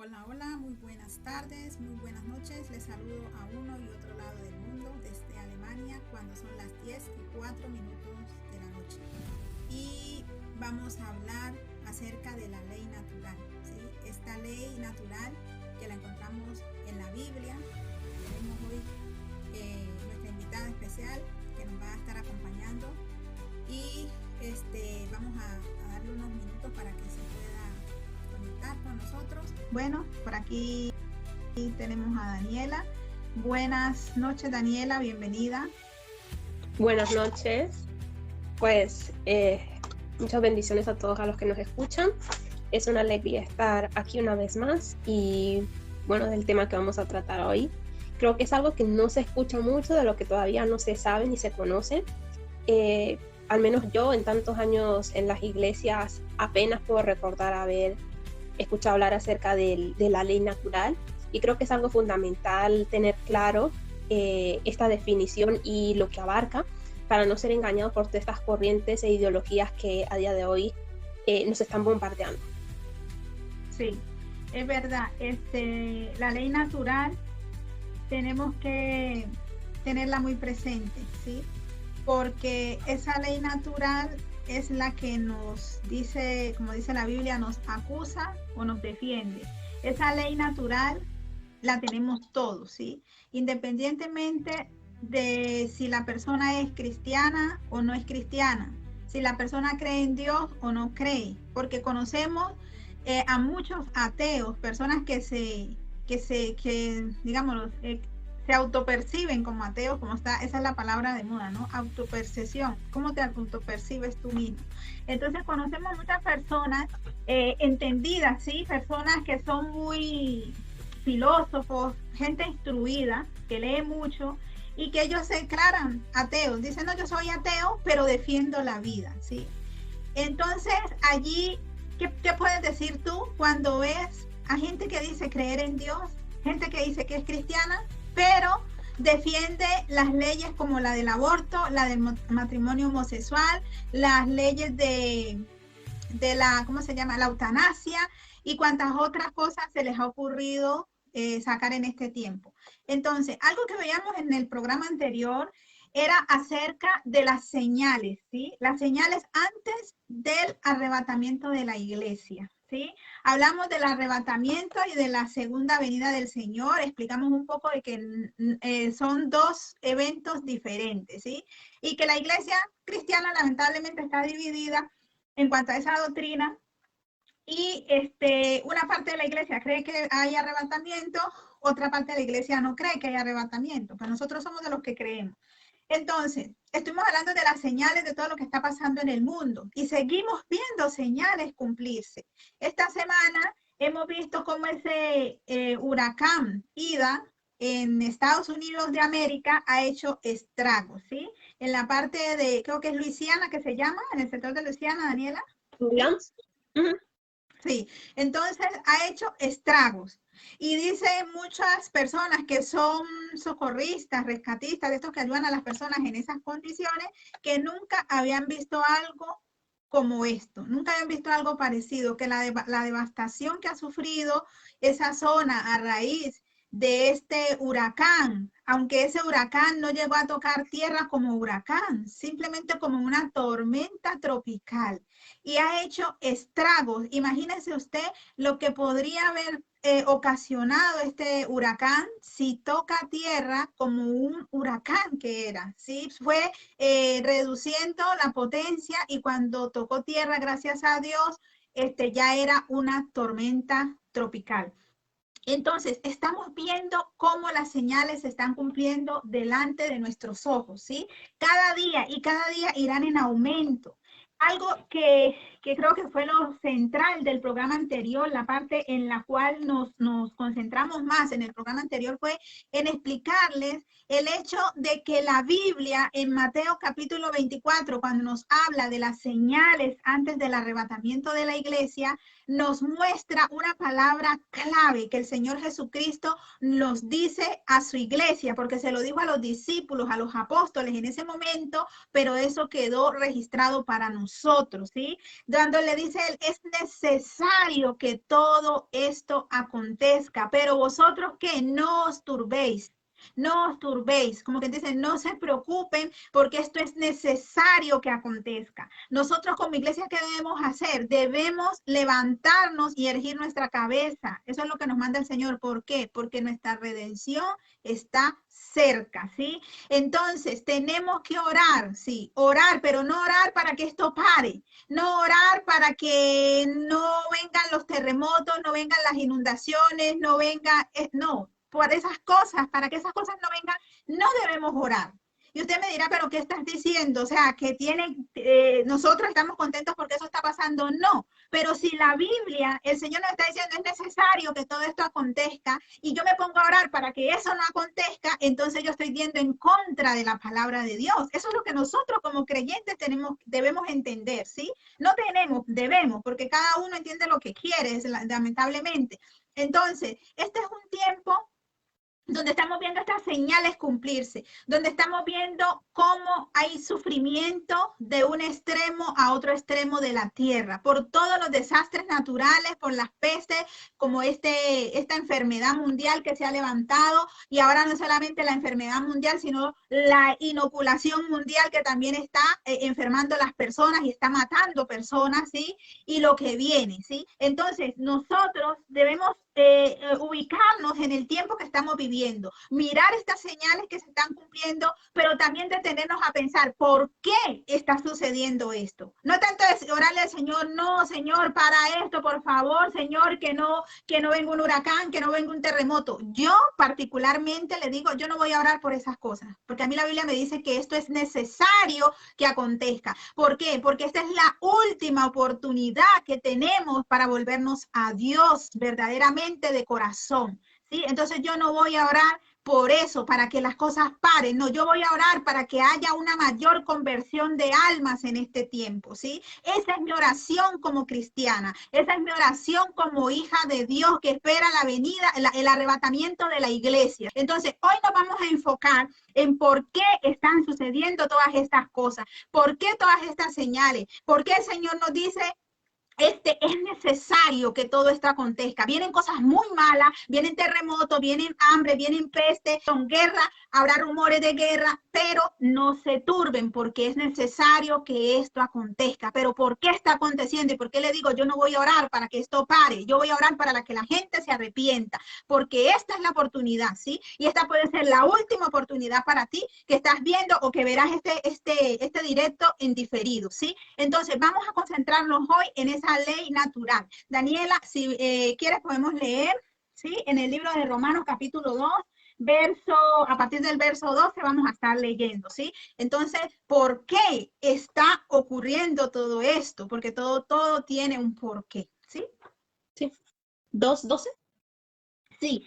Hola, hola, muy buenas tardes, muy buenas noches. Les saludo a uno y otro lado del mundo desde Alemania cuando son las 10:04 de la noche. Y vamos a hablar acerca de la ley natural, ¿sí? Esta ley natural que la encontramos en la Biblia. Tenemos hoy nuestra invitada especial que nos va a estar acompañando y vamos a darle unos minutos para que se pueda conectar con nosotros. Bueno, por aquí tenemos a Daniela. Buenas noches, Daniela, bienvenida. Buenas noches. Pues muchas bendiciones a todos a los que nos escuchan. Es una alegría estar aquí una vez más y bueno, del tema que vamos a tratar hoy. Creo que es algo que no se escucha mucho, de lo que todavía no se sabe ni se conoce. Al menos yo en tantos años en las iglesias apenas puedo recordar haber escuchado hablar acerca de la ley natural, y creo que es algo fundamental tener claro esta definición y lo que abarca para no ser engañados por todas estas corrientes e ideologías que a día de hoy nos están bombardeando. Sí, es verdad. La ley natural tenemos que tenerla muy presente, ¿sí? Porque esa ley natural es la que nos dice, como dice la Biblia, nos acusa o nos defiende. Esa ley natural la tenemos todos, ¿sí? Independientemente de si la persona es cristiana o no es cristiana, si la persona cree en Dios o no cree, porque conocemos a muchos ateos, personas que digamos, se autoperciben como ateos, como está, esa es la palabra de moda, ¿no? Autopercepción. ¿Cómo te autopercibes tú mismo? Entonces conocemos muchas personas entendidas, ¿sí? Personas que son muy filósofos, gente instruida, que lee mucho y que ellos se declaran ateos. Dicen, no, yo soy ateo, pero defiendo la vida, ¿sí? Entonces, allí, ¿qué puedes decir tú cuando ves a gente que dice creer en Dios, gente que dice que es cristiana, pero defiende las leyes como la del aborto, la del matrimonio homosexual, las leyes de la, ¿cómo se llama?, la eutanasia y cuantas otras cosas se les ha ocurrido sacar en este tiempo? Entonces, algo que veíamos en el programa anterior era acerca de las señales, ¿sí? Las señales antes del arrebatamiento de la iglesia, ¿sí? Hablamos del arrebatamiento y de la segunda venida del Señor, explicamos un poco de que son dos eventos diferentes, ¿sí? Y que la iglesia cristiana lamentablemente está dividida en cuanto a esa doctrina, y una parte de la iglesia cree que hay arrebatamiento, otra parte de la iglesia no cree que hay arrebatamiento, pues nosotros somos de los que creemos. Entonces, estuvimos hablando de las señales de todo lo que está pasando en el mundo y seguimos viendo señales cumplirse. Esta semana hemos visto cómo ese huracán Ida en Estados Unidos de América ha hecho estragos, ¿sí? En la parte de, creo que es Luisiana, que se llama, en el sector de Luisiana, Daniela. ¿Sí? Uh-huh. Sí, entonces ha hecho estragos. Y dice muchas personas que son socorristas, rescatistas, de estos que ayudan a las personas en esas condiciones, que nunca habían visto algo como esto, nunca habían visto algo parecido, que la devastación que ha sufrido esa zona a raíz de este huracán, aunque ese huracán no llegó a tocar tierra como huracán, simplemente como una tormenta tropical, y ha hecho estragos. Imagínese usted lo que podría haber ocasionado este huracán si toca tierra como un huracán que era, ¿sí? Fue reduciendo la potencia y cuando tocó tierra, gracias a Dios, ya era una tormenta tropical. Entonces, estamos viendo cómo las señales se están cumpliendo delante de nuestros ojos, ¿sí? Cada día y cada día irán en aumento. Algo que creo que fue lo central del programa anterior, la parte en la cual nos concentramos más en el programa anterior, fue en explicarles el hecho de que la Biblia en Mateo capítulo 24, cuando nos habla de las señales antes del arrebatamiento de la iglesia, nos muestra una palabra clave que el Señor Jesucristo nos dice a su iglesia, porque se lo dijo a los discípulos, a los apóstoles en ese momento, pero eso quedó registrado para nosotros, ¿sí? Cuando le dice él, es necesario que todo esto acontezca, pero vosotros que no os turbéis. No os turbéis, como que dicen, no se preocupen porque esto es necesario que acontezca. Nosotros como iglesia, ¿qué debemos hacer? Debemos levantarnos y erguir nuestra cabeza. Eso es lo que nos manda el Señor. ¿Por qué? Porque nuestra redención está cerca, ¿sí? Entonces, tenemos que orar, sí, orar, pero no orar para que esto pare, no orar para que no vengan los terremotos, no vengan las inundaciones, no venga, no, por esas cosas, para que esas cosas no vengan, no debemos orar. Y usted me dirá, pero ¿qué estás diciendo? O sea, que tienen, nosotros estamos contentos porque eso está pasando. No, pero si la Biblia, el Señor nos está diciendo, es necesario que todo esto acontezca y yo me pongo a orar para que eso no acontezca, entonces yo estoy yendo en contra de la palabra de Dios. Eso es lo que nosotros como creyentes debemos entender, ¿sí? No tenemos, debemos, porque cada uno entiende lo que quiere, lamentablemente. Entonces, este es un tiempo donde estamos viendo estas señales cumplirse, donde estamos viendo cómo hay sufrimiento de un extremo a otro extremo de la tierra, por todos los desastres naturales, por las pestes, como esta enfermedad mundial que se ha levantado, y ahora no solamente la enfermedad mundial, sino la inoculación mundial que también está enfermando a las personas y está matando personas, ¿sí? Y lo que viene, ¿sí? Entonces, nosotros debemos ubicarnos en el tiempo que estamos viviendo, mirar estas señales que se están cumpliendo, pero también detenernos a pensar por qué está sucediendo esto. No tanto es orarle al Señor, no, Señor, para esto, por favor, Señor, que no venga un huracán, que no venga un terremoto. Yo particularmente le digo, yo no voy a orar por esas cosas, porque a mí la Biblia me dice que esto es necesario que acontezca. ¿Por qué? Porque esta es la última oportunidad que tenemos para volvernos a Dios verdaderamente de corazón, ¿sí? Entonces yo no voy a orar por eso, para que las cosas paren, no, yo voy a orar para que haya una mayor conversión de almas en este tiempo, ¿sí? Esa es mi oración como cristiana, esa es mi oración como hija de Dios que espera la venida, el arrebatamiento de la iglesia. Entonces, hoy nos vamos a enfocar en por qué están sucediendo todas estas cosas, por qué todas estas señales, por qué el Señor nos dice, es necesario que todo esto acontezca. Vienen cosas muy malas, vienen terremotos, vienen hambre, vienen peste, son guerra, habrá rumores de guerra, pero no se turben porque es necesario que esto acontezca. Pero ¿por qué está aconteciendo? ¿Y por qué le digo, yo no voy a orar para que esto pare? Yo voy a orar para que la gente se arrepienta, porque esta es la oportunidad, ¿sí? Y esta puede ser la última oportunidad para ti que estás viendo o que verás este directo en diferido, ¿sí? Entonces, vamos a concentrarnos hoy en esa ley natural. Daniela, si quieres podemos leer, ¿sí? En el libro de Romanos capítulo 2, a partir del verso 12 vamos a estar leyendo, ¿sí? Entonces, ¿por qué está ocurriendo todo esto? Porque todo tiene un porqué, ¿sí? Sí. 2:12. Sí,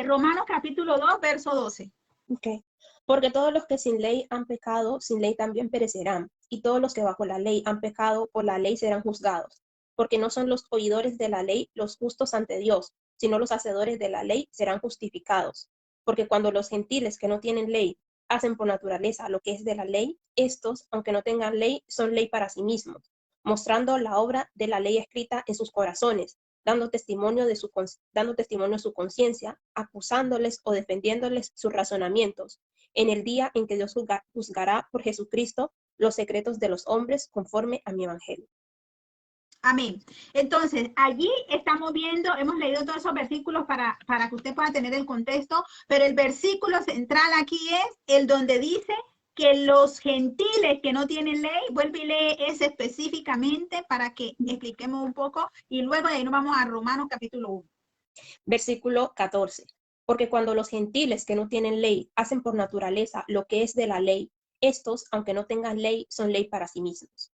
Romanos capítulo 2, verso 12. Ok. Porque todos los que sin ley han pecado, sin ley también perecerán, y todos los que bajo la ley han pecado, por la ley serán juzgados. Porque no son los oidores de la ley los justos ante Dios, sino los hacedores de la ley serán justificados. Porque cuando los gentiles que no tienen ley hacen por naturaleza lo que es de la ley, estos, aunque no tengan ley, son ley para sí mismos, mostrando la obra de la ley escrita en sus corazones, dando testimonio de su conciencia, acusándoles o defendiéndoles sus razonamientos, en el día en que Dios juzgará por Jesucristo los secretos de los hombres conforme a mi evangelio. Amén. Entonces, allí estamos viendo, hemos leído todos esos versículos para que usted pueda tener el contexto, pero el versículo central aquí es el donde dice que los gentiles que no tienen ley, vuelve y lee ese específicamente para que expliquemos un poco y luego de ahí nos vamos a Romanos capítulo 1. Versículo 14. Porque cuando los gentiles que no tienen ley hacen por naturaleza lo que es de la ley, estos, aunque no tengan ley, son ley para sí mismos.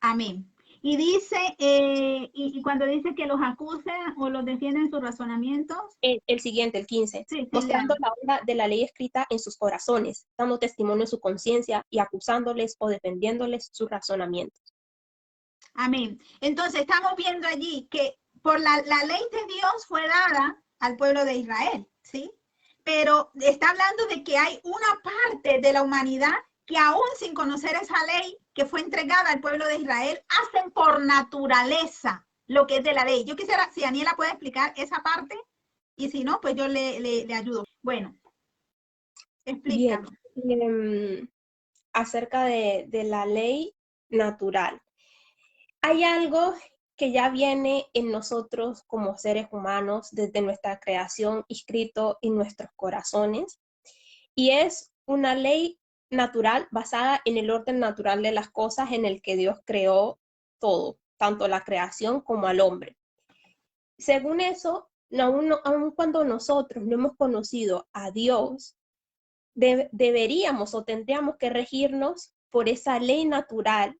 Amén. Y dice, y cuando dice que los acusan o los defienden sus razonamientos. El siguiente, el 15. Sí, mostrando la obra de la ley escrita en sus corazones, dando testimonio en su conciencia y acusándoles o defendiéndoles sus razonamientos. Amén. Entonces estamos viendo allí que por la ley de Dios fue dada al pueblo de Israel, ¿sí? Pero está hablando de que hay una parte de la humanidad que aún sin conocer esa ley que fue entregada al pueblo de Israel, hacen por naturaleza lo que es de la ley. Yo quisiera, si Aniela puede explicar esa parte, y si no, pues yo le ayudo. Bueno, explícanos. Bien, acerca de la ley natural. Hay algo que ya viene en nosotros como seres humanos desde nuestra creación inscrito en nuestros corazones, y es una ley natural basada en el orden natural de las cosas en el que Dios creó todo, tanto la creación como al hombre. Según eso, aun cuando nosotros no hemos conocido a Dios, deberíamos o tendríamos que regirnos por esa ley natural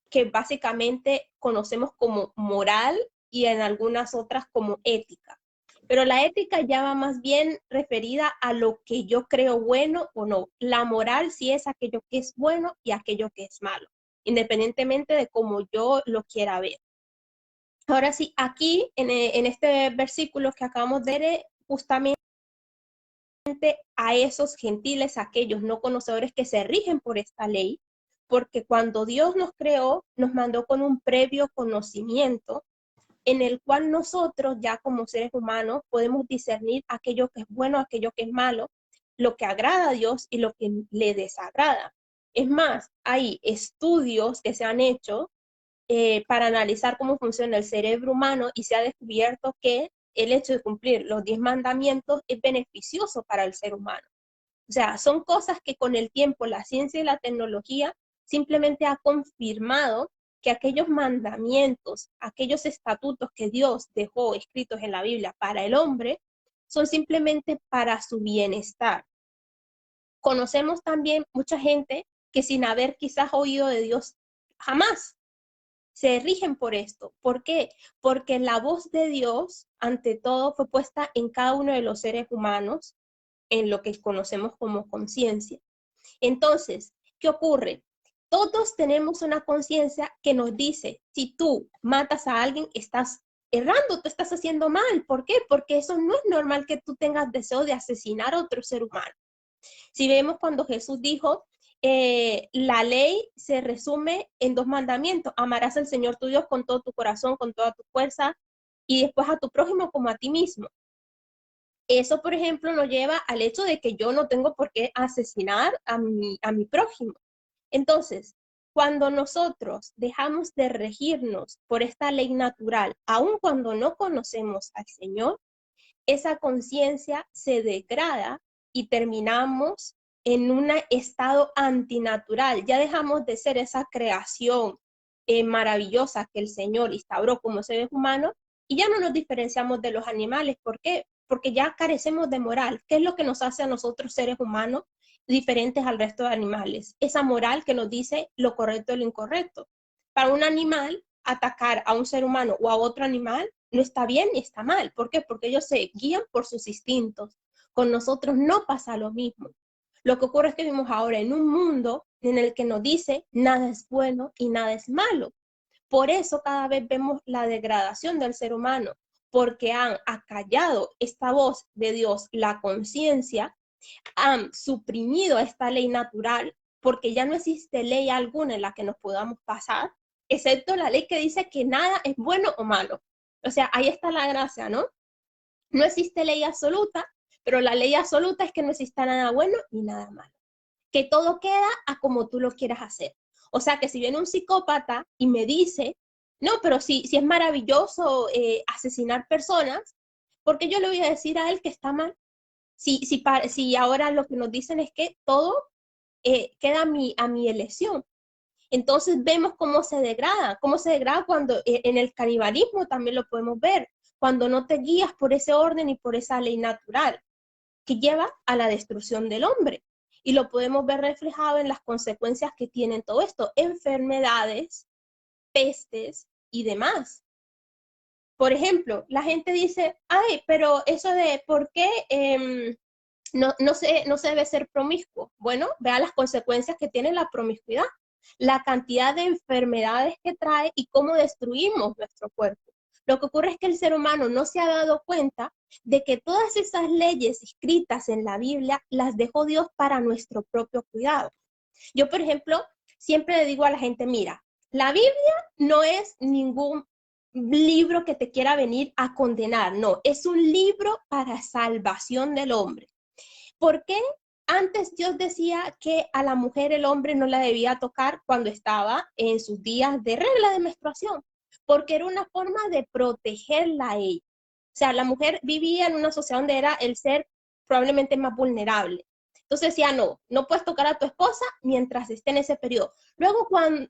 que básicamente conocemos como moral y en algunas otras como ética. Pero la ética ya va más bien referida a lo que yo creo bueno o no. La moral sí es aquello que es bueno y aquello que es malo, independientemente de cómo yo lo quiera ver. Ahora sí, aquí en este versículo que acabamos de leer, justamente a esos gentiles, a aquellos no conocedores que se rigen por esta ley, porque cuando Dios nos creó, nos mandó con un previo conocimiento en el cual nosotros ya como seres humanos podemos discernir aquello que es bueno, aquello que es malo, lo que agrada a Dios y lo que le desagrada. Es más, hay estudios que se han hecho para analizar cómo funciona el cerebro humano y se ha descubierto que el hecho de cumplir los 10 mandamientos es beneficioso para el ser humano. O sea, son cosas que con el tiempo la ciencia y la tecnología simplemente ha confirmado que aquellos mandamientos, aquellos estatutos que Dios dejó escritos en la Biblia para el hombre, son simplemente para su bienestar. Conocemos también mucha gente que sin haber quizás oído de Dios jamás se rigen por esto. ¿Por qué? Porque la voz de Dios, ante todo, fue puesta en cada uno de los seres humanos, en lo que conocemos como conciencia. Entonces, ¿qué ocurre? Todos tenemos una conciencia que nos dice, si tú matas a alguien, estás errando, tú estás haciendo mal. ¿Por qué? Porque eso no es normal que tú tengas deseo de asesinar a otro ser humano. Si vemos cuando Jesús dijo, la ley se resume en 2 mandamientos: amarás al Señor tu Dios con todo tu corazón, con toda tu fuerza, y después a tu prójimo como a ti mismo. Eso, por ejemplo, nos lleva al hecho de que yo no tengo por qué asesinar a mi prójimo. Entonces, cuando nosotros dejamos de regirnos por esta ley natural, aun cuando no conocemos al Señor, esa conciencia se degrada y terminamos en un estado antinatural. Ya dejamos de ser esa creación maravillosa que el Señor instauró como seres humanos y ya no nos diferenciamos de los animales. ¿Por qué? Porque ya carecemos de moral. ¿Qué es lo que nos hace a nosotros seres humanos diferentes al resto de animales? Esa moral que nos dice lo correcto y lo incorrecto. Para un animal, atacar a un ser humano o a otro animal no está bien ni está mal. ¿Por qué? Porque ellos se guían por sus instintos. Con nosotros no pasa lo mismo. Lo que ocurre es que vivimos ahora en un mundo en el que nos dice nada es bueno y nada es malo. Por eso cada vez vemos la degradación del ser humano, porque han acallado esta voz de Dios, la conciencia, han suprimido esta ley natural, porque ya no existe ley alguna en la que nos podamos pasar, excepto la ley que dice que nada es bueno o malo. O sea, ahí está la gracia, ¿no? No existe ley absoluta, pero la ley absoluta es que no exista nada bueno ni nada malo. Que todo queda a como tú lo quieras hacer. O sea, que si viene un psicópata y me dice, no, pero si es maravilloso asesinar personas, porque yo le voy a decir a él que está mal. Si ahora lo que nos dicen es que todo queda a mi elección. Entonces vemos cómo se degrada cuando en el canibalismo también lo podemos ver, cuando no te guías por ese orden y por esa ley natural que lleva a la destrucción del hombre. Y lo podemos ver reflejado en las consecuencias que tienen todo esto, enfermedades, pestes y demás. Por ejemplo, la gente dice, ay, pero eso de por qué no se debe ser promiscuo. Bueno, vea las consecuencias que tiene la promiscuidad, la cantidad de enfermedades que trae y cómo destruimos nuestro cuerpo. Lo que ocurre es que el ser humano no se ha dado cuenta de que todas esas leyes escritas en la Biblia las dejó Dios para nuestro propio cuidado. Yo, por ejemplo, siempre le digo a la gente, mira, la Biblia no es ningún libro que te quiera venir a condenar, no, es un libro para salvación del hombre. ¿Por qué? Antes Dios decía que a la mujer el hombre no la debía tocar cuando estaba en sus días de regla de menstruación, porque era una forma de protegerla a ella. O sea, la mujer vivía en una sociedad donde era el ser probablemente más vulnerable. Entonces decía, no puedes tocar a tu esposa mientras esté en ese periodo. Luego,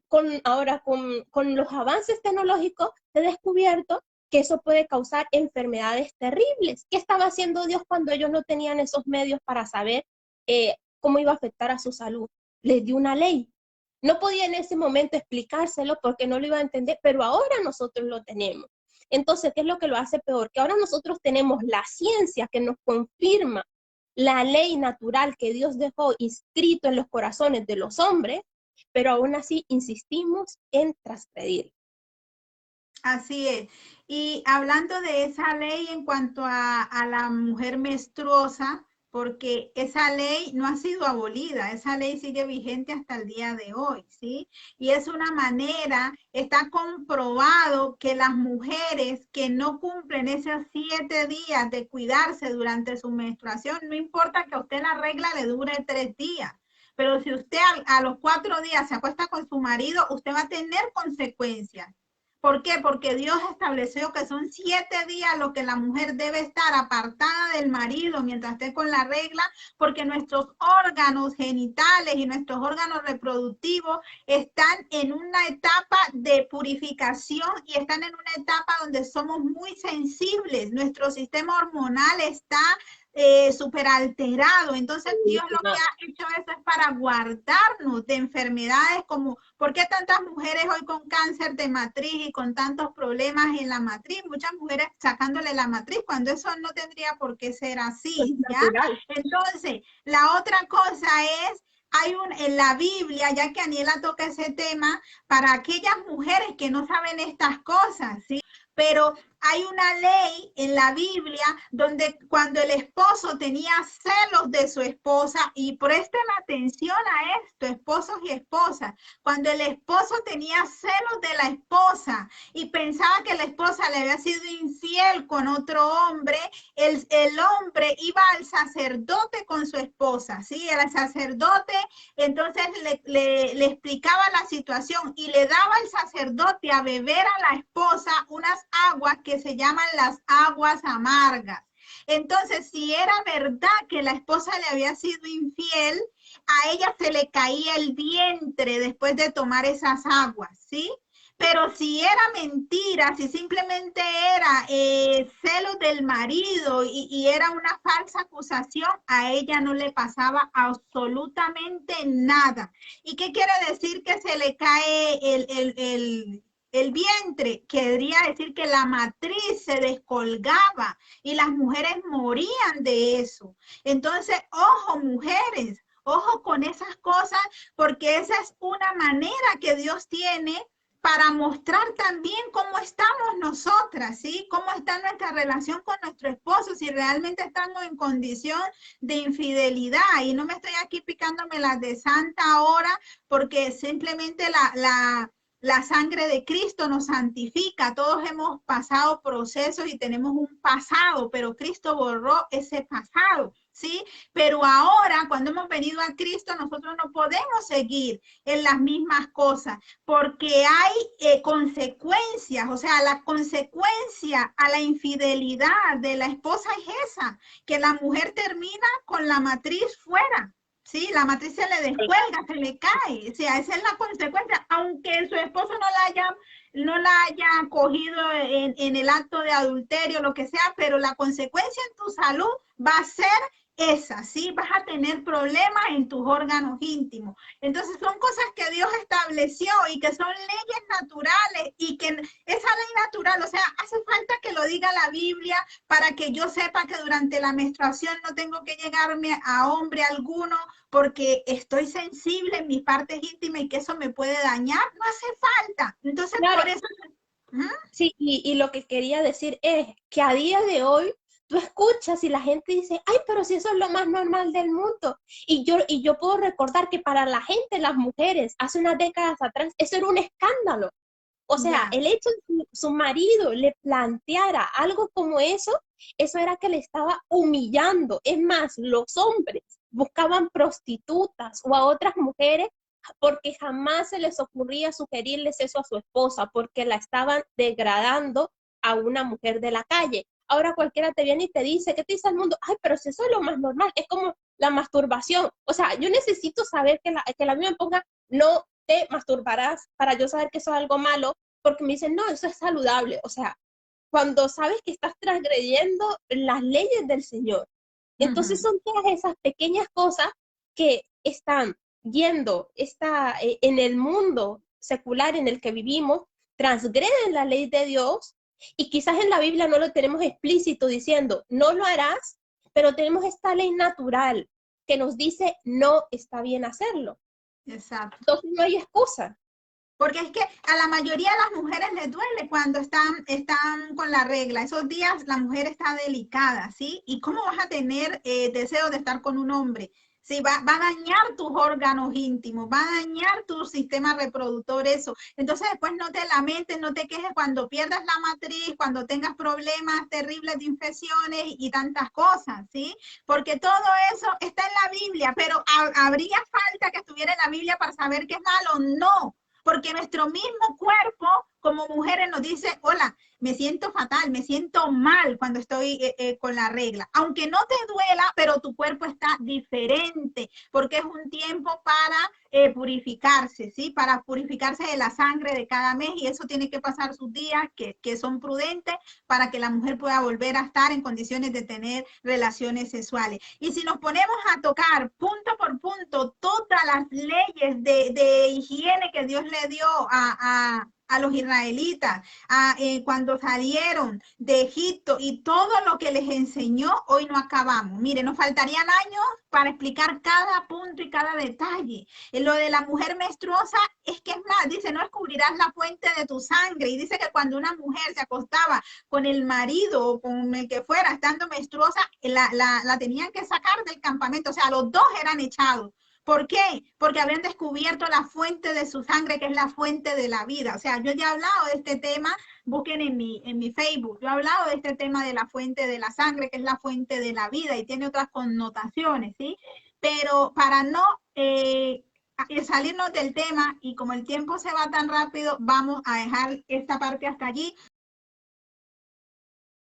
con los avances tecnológicos, he descubierto que eso puede causar enfermedades terribles. ¿Qué estaba haciendo Dios cuando ellos no tenían esos medios para saber cómo iba a afectar a su salud? Les dio una ley. No podía en ese momento explicárselo porque no lo iba a entender, pero ahora nosotros lo tenemos. Entonces, ¿qué es lo que lo hace peor? Que ahora nosotros tenemos la ciencia que nos confirma la ley natural que Dios dejó inscrito en los corazones de los hombres, pero aún así insistimos en transgredir. Así es. Y hablando de esa ley en cuanto a la mujer menstruosa, porque esa ley no ha sido abolida, esa ley sigue vigente hasta el día de hoy, ¿sí? Y es una manera, está comprobado que las mujeres que no cumplen esos 7 días de cuidarse durante su menstruación, no importa que a usted la regla le dure 3 días, pero si usted a los 4 días se acuesta con su marido, usted va a tener consecuencias. ¿Por qué? Porque Dios estableció que son 7 días lo que la mujer debe estar apartada del marido mientras esté con la regla, porque nuestros órganos genitales y nuestros órganos reproductivos están en una etapa de purificación y están en una etapa donde somos muy sensibles. Nuestro sistema hormonal está súper alterado. Entonces Dios lo que ha hecho eso es para guardarnos de enfermedades como, ¿por qué tantas mujeres hoy con cáncer de matriz y con tantos problemas en la matriz? Muchas mujeres sacándole la matriz cuando eso no tendría por qué ser así, ¿ya? Entonces, la otra cosa es, en la Biblia, ya que Aniela toca ese tema, para aquellas mujeres que no saben estas cosas, ¿sí? Pero hay una ley en la Biblia donde cuando el esposo tenía celos de su esposa, y presten atención a esto, esposos y esposas, cuando el esposo tenía celos de la esposa y pensaba que la esposa le había sido infiel con otro hombre, el hombre iba al sacerdote con su esposa, ¿sí? El sacerdote entonces le explicaba la situación y le daba al sacerdote a beber a la esposa unas aguas que se llaman las aguas amargas. Entonces, si era verdad que la esposa le había sido infiel, a ella se le caía el vientre después de tomar esas aguas, ¿sí? Pero si era mentira, si simplemente era celos del marido y era una falsa acusación, a ella no le pasaba absolutamente nada. ¿Y qué quiere decir que se le cae el vientre? Querría decir que la matriz se descolgaba y las mujeres morían de eso. Entonces, ojo, mujeres, ojo con esas cosas, porque esa es una manera que Dios tiene para mostrar también cómo estamos nosotras, ¿sí? Cómo está nuestra relación con nuestro esposo, si realmente estamos en condición de infidelidad. Y no me estoy aquí picándome las de santa ahora, porque simplemente la sangre de Cristo nos santifica. Todos hemos pasado procesos y tenemos un pasado, pero Cristo borró ese pasado, ¿sí? Pero ahora, cuando hemos venido a Cristo, nosotros no podemos seguir en las mismas cosas, porque hay consecuencias. O sea, la consecuencia a la infidelidad de la esposa es esa, que la mujer termina con la matriz fuera. Sí, la matriz se le descuelga, se le cae. O sea, esa es la consecuencia. Aunque su esposo no la haya cogido en el acto de adulterio, lo que sea, pero la consecuencia en tu salud va a ser esa, ¿sí? Vas a tener problemas en tus órganos íntimos. Entonces son cosas que Dios estableció y que son leyes naturales, y que esa ley natural, o sea, hace falta que lo diga la Biblia para que yo sepa que durante la menstruación no tengo que llegarme a hombre alguno porque estoy sensible en mis partes íntimas y que eso me puede dañar. No hace falta. Entonces, claro, por eso... Sí, y lo que quería decir es que a día de hoy tú escuchas y la gente dice, ay, pero si eso es lo más normal del mundo. Y yo puedo recordar que para la gente, las mujeres, hace unas décadas atrás, eso era un escándalo. O sea, el hecho de que su marido le planteara algo como eso era que le estaba humillando. Es más, los hombres buscaban prostitutas o a otras mujeres porque jamás se les ocurría sugerirles eso a su esposa, porque la estaban degradando a una mujer de la calle. Ahora cualquiera te viene y te dice, ¿qué te dice el mundo? Ay, pero si eso es lo más normal, es como la masturbación. O sea, yo necesito saber que la Biblia me ponga, no te masturbarás, para yo saber que eso es algo malo, porque me dicen, no, eso es saludable. O sea, cuando sabes que estás transgrediendo las leyes del Señor. Entonces son todas esas pequeñas cosas que están yendo en el mundo secular en el que vivimos, transgreden la ley de Dios, y quizás en la Biblia no lo tenemos explícito diciendo, no lo harás, pero tenemos esta ley natural que nos dice, no está bien hacerlo. Exacto. Entonces no hay excusa. Porque es que a la mayoría de las mujeres les duele cuando están con la regla. Esos días la mujer está delicada, ¿sí? ¿Y cómo vas a tener deseo de estar con un hombre? Sí, va a dañar tus órganos íntimos, va a dañar tu sistema reproductor, eso. Entonces después no te lamentes, no te quejes cuando pierdas la matriz, cuando tengas problemas terribles de infecciones y tantas cosas, ¿sí? Porque todo eso está en la Biblia, pero ¿habría falta que estuviera en la Biblia para saber qué es malo? No, porque nuestro mismo cuerpo como mujeres nos dice, hola, me siento fatal, me siento mal cuando estoy con la regla. Aunque no te duela, pero tu cuerpo está diferente, porque es un tiempo para purificarse, ¿sí? Para purificarse de la sangre de cada mes, y eso tiene que pasar sus días que son prudentes para que la mujer pueda volver a estar en condiciones de tener relaciones sexuales. Y si nos ponemos a tocar punto por punto todas las leyes de higiene que Dios le dio a los israelitas, cuando salieron de Egipto, y todo lo que les enseñó, hoy no acabamos. Mire, nos faltarían años para explicar cada punto y cada detalle. Lo de la mujer menstruosa es que es más, dice, no descubrirás la fuente de tu sangre, y dice que cuando una mujer se acostaba con el marido o con el que fuera estando menstruosa, la tenían que sacar del campamento, o sea, los dos eran echados. ¿Por qué? Porque habían descubierto la fuente de su sangre, que es la fuente de la vida. O sea, yo ya he hablado de este tema, busquen en mi Facebook, yo he hablado de este tema de la fuente de la sangre, que es la fuente de la vida, y tiene otras connotaciones, ¿sí? Pero para no salirnos del tema, y como el tiempo se va tan rápido, vamos a dejar esta parte hasta allí.